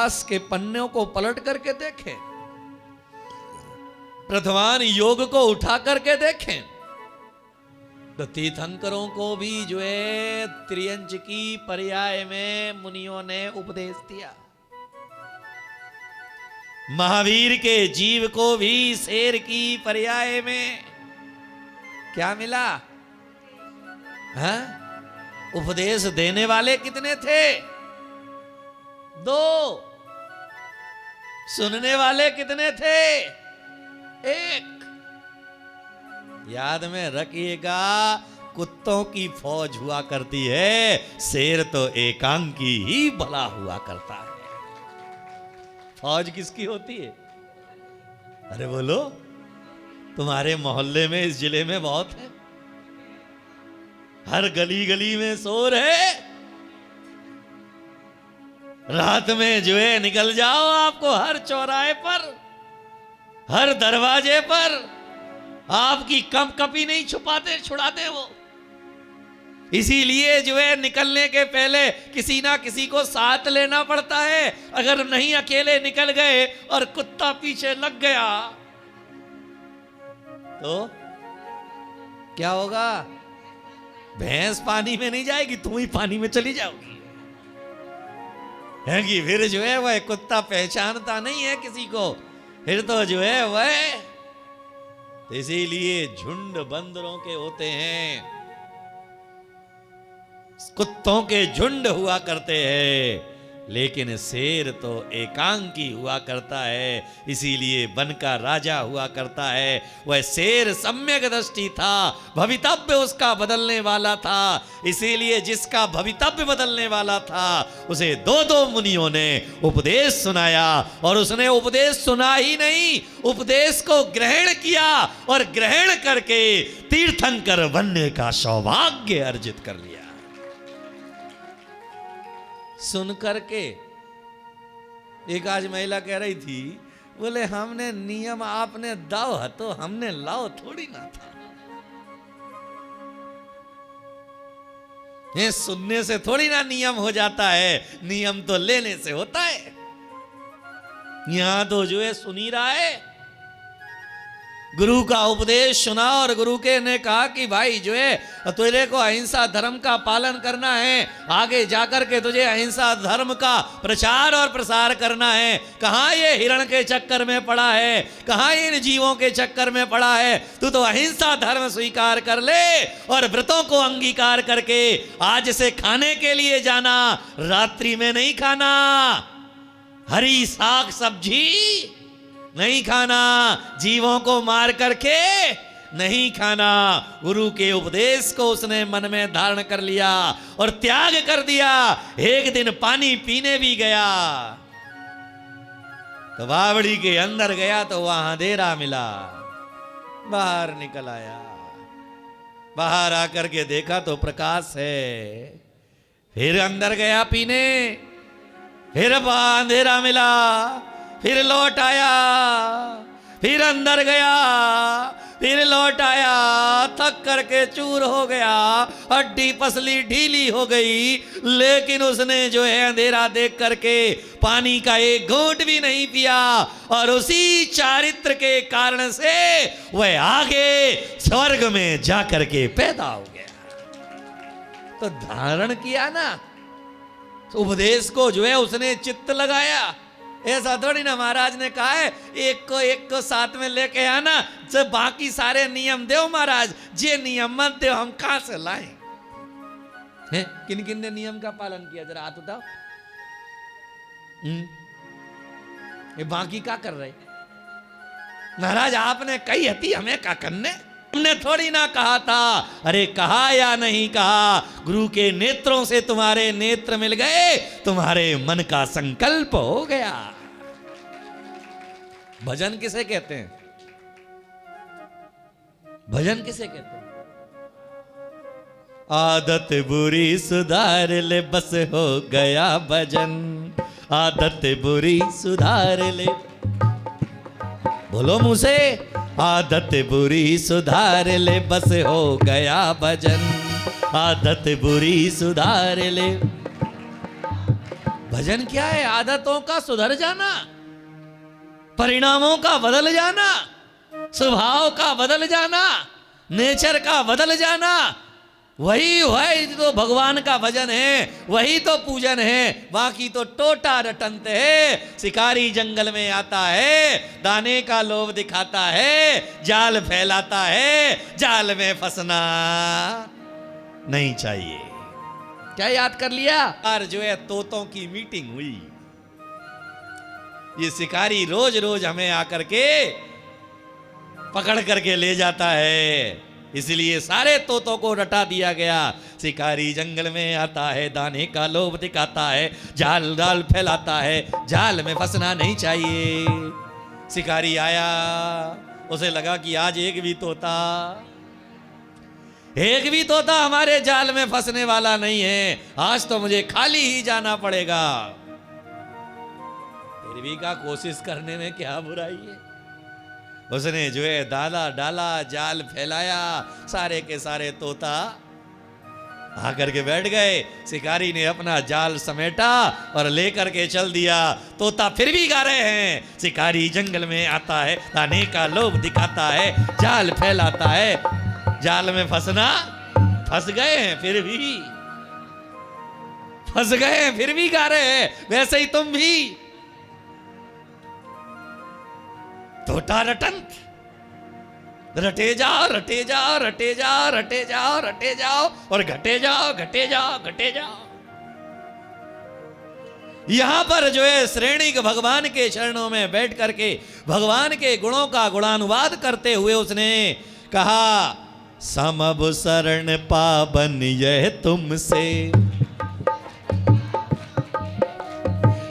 इतिहास के पन्नों को पलट करके देखें, प्रथमान योग को उठा करके देखें, तो तीर्थंकरों को भी जो है त्रियंच की पर्याय में मुनियों ने उपदेश दिया। महावीर के जीव को भी शेर की पर्याय में क्या मिला? हाँ? उपदेश देने वाले कितने थे? 2। सुनने वाले कितने थे? 1। याद में रखिएगा, कुत्तों की फौज हुआ करती है, शेर तो एकांकी ही भला हुआ करता है। फौज किसकी होती है? अरे बोलो, तुम्हारे मोहल्ले में, इस जिले में बहुत है, हर गली गली में शोर है। रात में जो है निकल जाओ, आपको हर चौराहे पर, हर दरवाजे पर आपकी कपी नहीं छुड़ाते वो। इसीलिए जो है निकलने के पहले किसी ना किसी को साथ लेना पड़ता है। अगर नहीं अकेले निकल गए और कुत्ता पीछे लग गया तो क्या होगा? भैंस पानी में नहीं जाएगी, तुम ही पानी में चली जाओगी। है कि फिर जो है वह कुत्ता पहचानता नहीं है किसी को, फिर तो जो है वह, तो इसीलिए झुंड बंदरों के होते हैं, कुत्तों के झुंड हुआ करते हैं, लेकिन शेर तो एकांकी हुआ करता है। इसीलिए वन का राजा हुआ करता है। वह शेर सम्यक दृष्टि था, भवितव्य उसका बदलने वाला था। इसीलिए जिसका भवितव्य बदलने वाला था उसे 2 मुनियों ने उपदेश सुनाया, और उसने उपदेश सुना ही नहीं, उपदेश को ग्रहण किया, और ग्रहण करके तीर्थंकर बनने का सौभाग्य अर्जित कर लिया। सुन करके एक आज महिला कह रही थी, बोले हमने नियम आपने दाव तो हमने लाओ थोड़ी ना था। ये सुनने से थोड़ी ना नियम हो जाता है, नियम तो लेने से होता है। यहां तो जो है सुनी रहा है, गुरु का उपदेश सुना, और गुरु के ने कहा कि भाई जो है तुझे को अहिंसा धर्म का पालन करना है, आगे जाकर के तुझे अहिंसा धर्म का प्रचार और प्रसार करना है। कहाँ ये हिरण के चक्कर में पड़ा है, कहाँ इन जीवों के चक्कर में पड़ा है, तू तो अहिंसा धर्म स्वीकार कर ले, और व्रतों को अंगीकार करके आज से खाने के लिए जाना, रात्रि में नहीं खाना, हरी साग सब्जी नहीं खाना, जीवों को मार करके नहीं खाना। गुरु के उपदेश को उसने मन में धारण कर लिया और त्याग कर दिया। एक दिन पानी पीने भी गया तो बावड़ी के अंदर गया तो वहां अंधेरा मिला। बाहर निकल आया, बाहर आकर के देखा तो प्रकाश है। फिर अंदर गया पीने, फिर अंधेरा मिला, फिर लौट आया, फिर अंदर गया, फिर लौट आया, थक करके चूर हो गया, हड्डी पसली ढीली हो गई, लेकिन उसने जो है अंधेरा देख करके पानी का एक घूंट भी नहीं पिया, और उसी चारित्र के कारण से वह आगे स्वर्ग में जाकर के पैदा हो गया। तो धारण किया ना, उपदेश को जो है उसने चित्त लगाया। ऐसा थोड़ी ना महाराज ने कहा है एक को साथ में लेके आना, जब बाकी सारे नियम दो महाराज, जे नियम मत दो हम कहां से लाए। किन किन ने नियम का पालन किया जरा हाथ उठाओ। ये बाकी क्या कर रहे महाराज? आपने कही हती हमें क्या करने, हमने थोड़ी ना कहा था। अरे कहा या नहीं कहा, गुरु के नेत्रों से तुम्हारे नेत्र मिल गए, तुम्हारे मन का संकल्प हो गया। भजन किसे कहते हैं? भजन किसे कहते हैं? आदत बुरी सुधार ले बस हो गया भजन, आदत बुरी सुधार ले, बोलो मुंह से, आदत बुरी सुधार ले बस हो गया भजन, आदत बुरी सुधार ले, भजन क्या है? आदतों का सुधर जाना, परिणामों का बदल जाना, स्वभाव का बदल जाना, नेचर का बदल जाना। वही तो भगवान का भजन है, वही तो पूजन है। बाकी तो टोटा रटंत है। शिकारी जंगल में आता है, दाने का लोभ दिखाता है, जाल फैलाता है, जाल में फंसना नहीं चाहिए। क्या याद कर लिया? और जो है तोतों की मीटिंग हुई। ये शिकारी रोज रोज हमें आकर के पकड़ करके ले जाता है, इसलिए सारे तोतों को रटा दिया गया। शिकारी जंगल में आता है, दाने का लोभ दिखाता है, जाल डाल फैलाता है, जाल में फंसना नहीं चाहिए। शिकारी आया, उसे लगा कि आज एक भी तोता हमारे जाल में फंसने वाला नहीं है, आज तो मुझे खाली ही जाना पड़ेगा। फिर भी का कोशिश करने में क्या बुराई है। उसने जो है डाला, जाल फैलाया, सारे के सारे तोता आकर के बैठ गए। शिकारी ने अपना जाल समेटा और लेकर के चल दिया। तोता फिर भी गा रहे हैं, शिकारी जंगल में आता है, दाने का लोभ दिखाता है, जाल फैलाता है, जाल में फंस गए हैं, फिर भी फंस गए हैं, फिर भी गा रहे हैं। वैसे ही तुम भी तोता रटंत, रटे जाओ और घटे जाओ। यहां पर जो है श्रेणी भगवान के चरणों में बैठ करके भगवान के गुणों का गुणानुवाद करते हुए उसने कहा, समब शरण पावन यह तुमसे,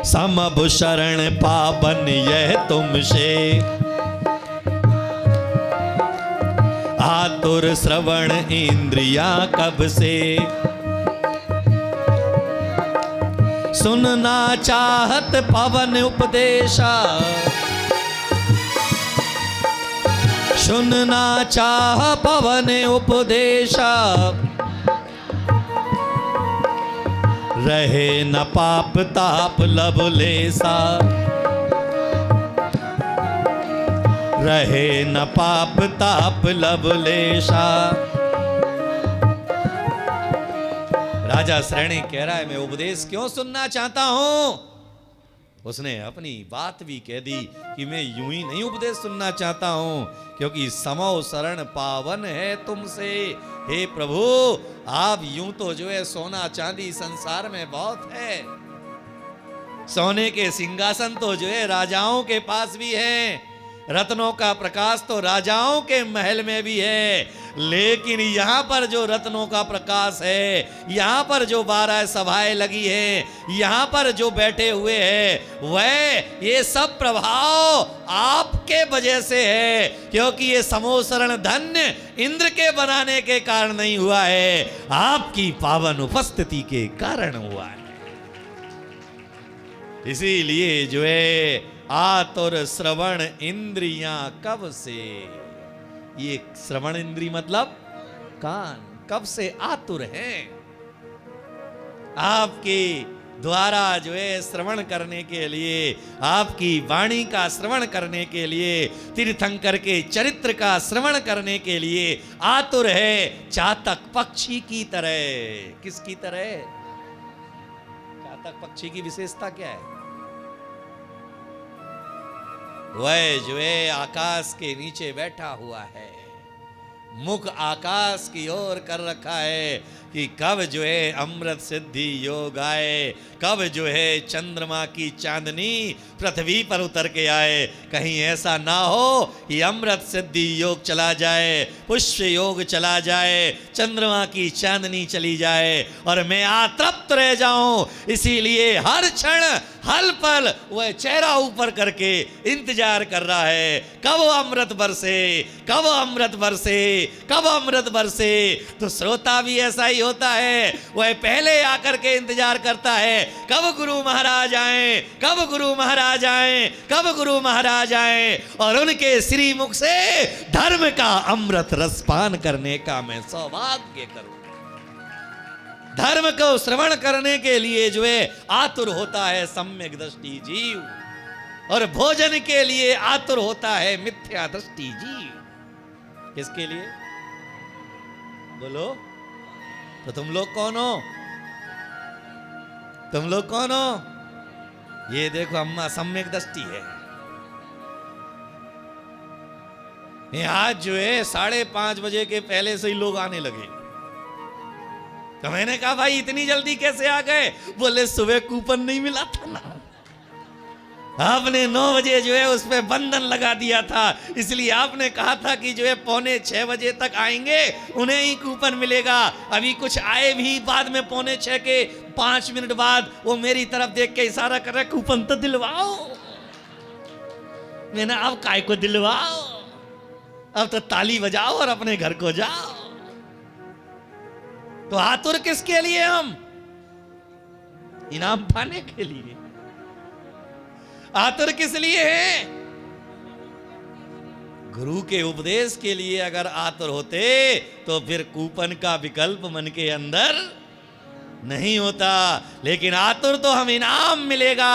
समब शरण पावन यह तुमसे, आतुर श्रवण इंद्रिया कब से, सुनना चाहत पवन उपदेशा, सुनना चाह पवन उपदेशा, रहे न पाप ताप लवलेसा, रहे न पाप ताप लवलेशा। राजा श्रेणी कह रहा है, मैं उपदेश क्यों सुनना चाहता हूं। उसने अपनी बात भी कह दी कि मैं यूं ही नहीं उपदेश सुनना चाहता हूं, क्योंकि समो शरण पावन है तुमसे। हे प्रभु, आप यूं तो जो है सोना चांदी संसार में बहुत है, सोने के सिंहासन तो जो है राजाओं के पास भी है, रत्नों का प्रकाश तो राजाओं के महल में भी है, लेकिन यहाँ पर जो रत्नों का प्रकाश है, यहाँ पर जो 12 सभाएं लगी है, यहाँ पर जो बैठे हुए हैं, वह ये सब प्रभाव आपके वजह से है, क्योंकि ये समोसरण धन्य इंद्र के बनाने के कारण नहीं हुआ है, आपकी पावन उपस्थिति के कारण हुआ है। इसीलिए जो है आतुर श्रवण इंद्रियां कब से, ये श्रवण इंद्री मतलब कान, कब से आतुर हैं आपके द्वारा जो है श्रवण करने के लिए, आपकी वाणी का श्रवण करने के लिए, तीर्थंकर के चरित्र का श्रवण करने के लिए आतुर है, चातक पक्षी की तरह। किसकी तरह? चातक पक्षी की विशेषता क्या है? वह जो है आकाश के नीचे बैठा हुआ है, मुख आकाश की ओर कर रखा है कि कब जो है अमृत सिद्धि योग आए, कब जो है चंद्रमा की चांदनी पृथ्वी पर उतर के आए। कहीं ऐसा ना हो कि अमृत सिद्धि योग चला जाए, पुष्य योग चला जाए, चंद्रमा की चांदनी चली जाए और मैं अतृप्त रह जाऊं। इसीलिए हर क्षण हर पल वह चेहरा ऊपर करके इंतजार कर रहा है, कब अमृत बरसे, कब अमृत बरसे, कब अमृत बरसे। तो श्रोता भी ऐसा ही होता है, वह पहले आकर के इंतजार करता है कब गुरु महाराज आए, कब गुरु महाराज आए, कब गुरु महाराज आए और उनके श्री मुख से धर्म का अमृत रसपान करने का मैं सौभाग्य करूं। धर्म को श्रवण करने के लिए जो है आतुर होता है सम्यक दृष्टि जीव, और भोजन के लिए आतुर होता है मिथ्या दृष्टि जीव। किसके लिए बोलो? तो तुम लोग कौन हो? तुम लोग कौन हो? ये देखो अम्मा सम्यक दृष्टि है। ये आज जो है 5:30 बजे के पहले से ही लोग आने लगे। तो मैंने कहा भाई इतनी जल्दी कैसे आ गए? बोले सुबह कूपन नहीं मिला था ना, आपने 9 बजे जो है उस पर बंधन लगा दिया था, इसलिए आपने कहा था कि जो है 5:45 बजे तक आएंगे उन्हें ही कूपन मिलेगा। अभी कुछ आए भी बाद में 5:45 के 5 मिनट बाद, वो मेरी तरफ देख के इशारा कर रहे कूपन तो दिलवाओ। मैंने अब काय को दिलवाओ, अब तो ताली बजाओ और अपने घर को जाओ। तो आतुर किसके लिए? हम इनाम पाने के लिए। आतुर किस लिए है? गुरु के उपदेश के लिए अगर आतुर होते तो फिर कूपन का विकल्प मन के अंदर नहीं होता। लेकिन आतुर तो हम इनाम मिलेगा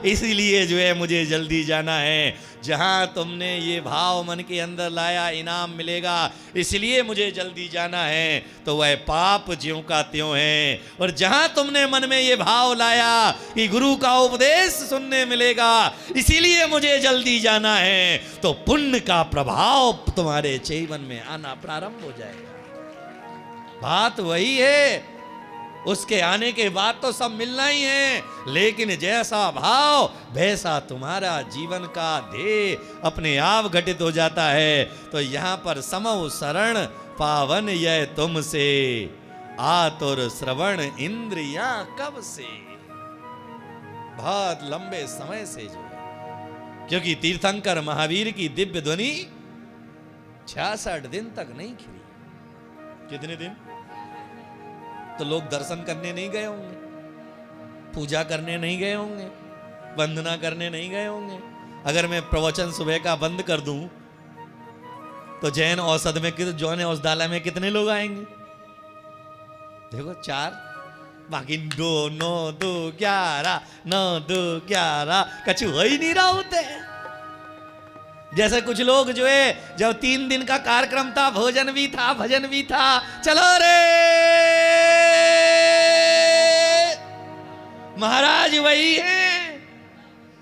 इसीलिए जो है मुझे जल्दी जाना है। जहां तुमने ये भाव मन के अंदर लाया इनाम मिलेगा इसलिए मुझे जल्दी जाना है, तो वह पाप ज्यों का त्यों है। और जहां तुमने मन में ये भाव लाया कि गुरु का उपदेश सुनने मिलेगा इसीलिए मुझे जल्दी जाना है, तो पुण्य का प्रभाव तुम्हारे जीवन में आना प्रारंभ हो जाएगा। बात वही है, उसके आने के बाद तो सब मिलना ही है, लेकिन जैसा भाव वैसा तुम्हारा जीवन का ध्येय अपने आप घटित हो जाता है। तो यहां पर समौ शरण पावन यह तुमसे, आतुर श्रवण इंद्रियां कब से। बहुत लंबे समय से जो है, क्योंकि तीर्थंकर महावीर की दिव्य ध्वनि 66 दिन तक नहीं खिली। कितने दिन? तो लोग दर्शन करने नहीं गए होंगे, पूजा करने नहीं गए होंगे, वंदना करने नहीं गए होंगे। अगर मैं प्रवचन सुबह का बंद कर दूं तो जैन औषध में जैन औषधालय में कितने लोग आएंगे? देखो 4, बाकी 2, 9, 2, 11, 9, 2, 11 कछु हो ही नहीं रहा होते। जैसे कुछ लोग जो है जब 3 दिन का कार्यक्रम था, भोजन भी था भजन भी था, चलो रे महाराज वही है,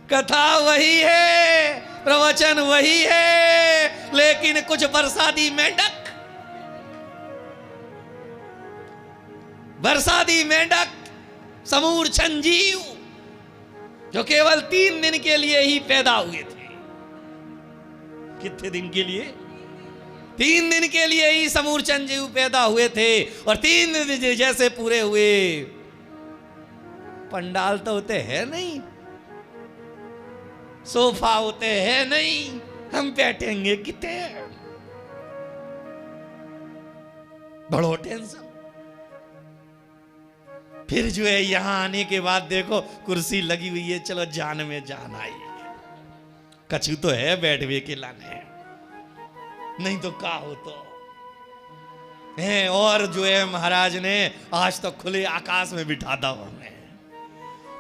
कथा वही है, प्रवचन वही है, लेकिन कुछ बरसाती मेंढक, बरसाती मेंढक समूर संजीव जो केवल 3 दिन के लिए ही पैदा हुए थे। कितने दिन के लिए? 3 दिन के लिए ही समूर संजीव पैदा हुए थे। और 3 दिन जैसे पूरे हुए, पंडाल तो होते हैं नहीं, सोफा होते हैं नहीं, हम बैठेंगे कितने? बड़ो टेंशन। फिर जो है यहां आने के बाद देखो कुर्सी लगी हुई है, चलो जान में जान आई, कछु तो है बैठवे के लाने, नहीं तो का हो तो है। और जो है महाराज ने आज तो खुले आकाश में बिठा दो, हमें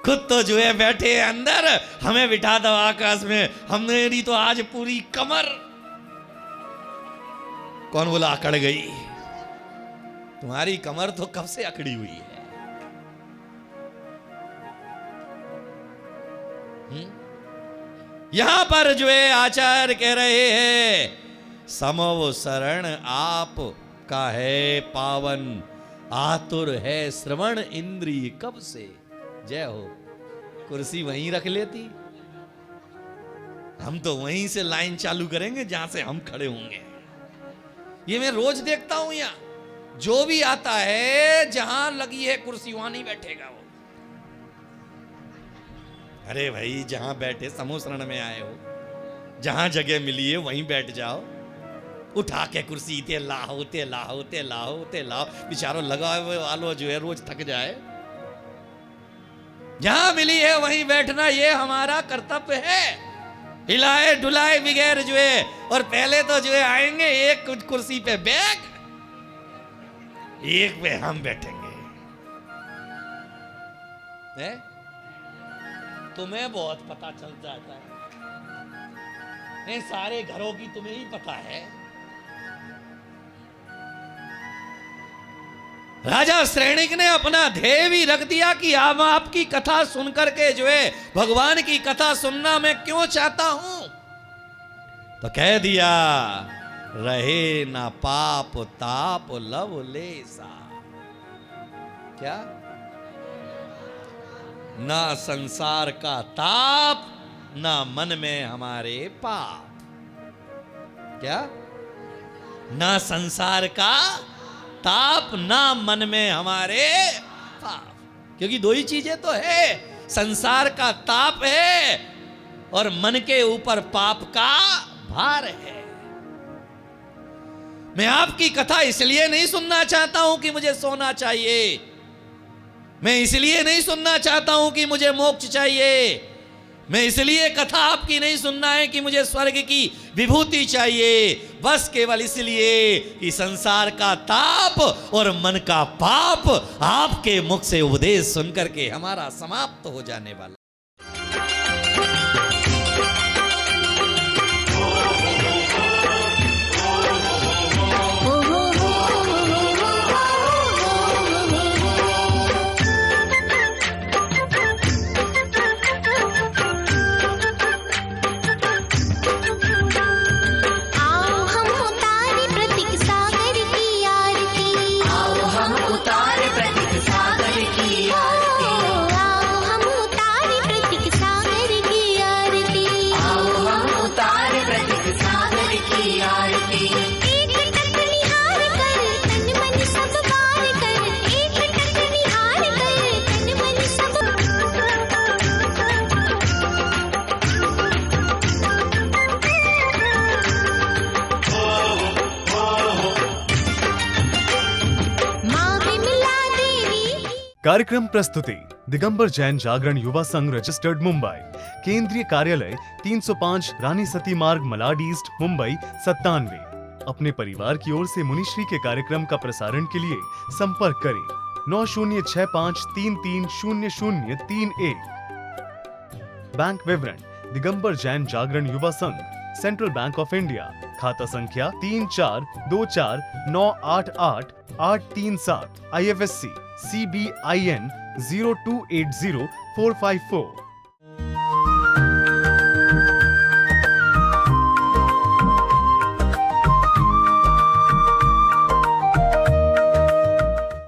खुद तो जो है बैठे अंदर, हमें बिठा दो आकाश में। हमने तो आज पूरी कमर, कौन बोला अकड़ गई? तुम्हारी कमर तो कब से अकड़ी हुई है। यहां पर जो है आचार्य कह रहे हैं समव शरण आप का है पावन, आतुर है श्रवण इंद्रिय कब से। जय हो। कुर्सी वहीं रख लेती, हम तो वहीं से लाइन चालू करेंगे जहां से हम खड़े होंगे। ये मैं रोज देखता हूं, यहां जो भी आता है जहां लगी है कुर्सी वहां नहीं बैठेगा वो। अरे भाई जहां बैठे, समूह शरण में आए हो, जहां जगह मिली है वहीं बैठ जाओ। उठा के कुर्सी ते लाओ ते लाओ ते लाओ ते लाओ, बेचारो लगा हुए वालों जो है रोज थक जाए। जहां मिली है वहीं बैठना ये हमारा कर्तव्य है, हिलाए डुलाए बगैर जो है। और पहले तो जो है आएंगे एक कुर्सी पे बैग, एक पे हम बैठेंगे। है? तुम्हें बहुत पता चल जाता है, नहीं सारे घरों की तुम्हें ही पता है। राजा श्रेणिक ने अपना ध्येय भी रख दिया कि अब आपकी कथा सुनकर के जो है भगवान की कथा सुनना मैं क्यों चाहता हूं, तो कह दिया रहे ना पाप ताप लवलेसा। क्या? ना संसार का ताप, ना मन में हमारे पाप। क्या? ना संसार का ताप, ना मन में हमारे पाप। क्योंकि दो ही चीजें तो है, संसार का ताप है और मन के ऊपर पाप का भार है। मैं आपकी कथा इसलिए नहीं सुनना चाहता हूं कि मुझे सोना चाहिए, मैं इसलिए नहीं सुनना चाहता हूं कि मुझे मोक्ष चाहिए, मैं इसलिए कथा आपकी नहीं सुनना है कि मुझे स्वर्ग की विभूति चाहिए, बस केवल इसलिए कि संसार का ताप और मन का पाप आपके मुख से उपदेश सुनकर के हमारा समाप्त हो जाने वाला। कार्यक्रम प्रस्तुति दिगंबर जैन जागरण युवा संघ रजिस्टर्ड मुंबई, केंद्रीय कार्यालय 305 रानी सती मार्ग मलाड ईस्ट मुंबई 97। अपने परिवार की ओर से मुनिश्री के कार्यक्रम का प्रसारण के लिए संपर्क करें 9065330031। बैंक विवरण दिगंबर जैन जागरण युवा संघ, सेंट्रल बैंक ऑफ इंडिया, खाता संख्या 3424988837, IFSC CBIN 0280454।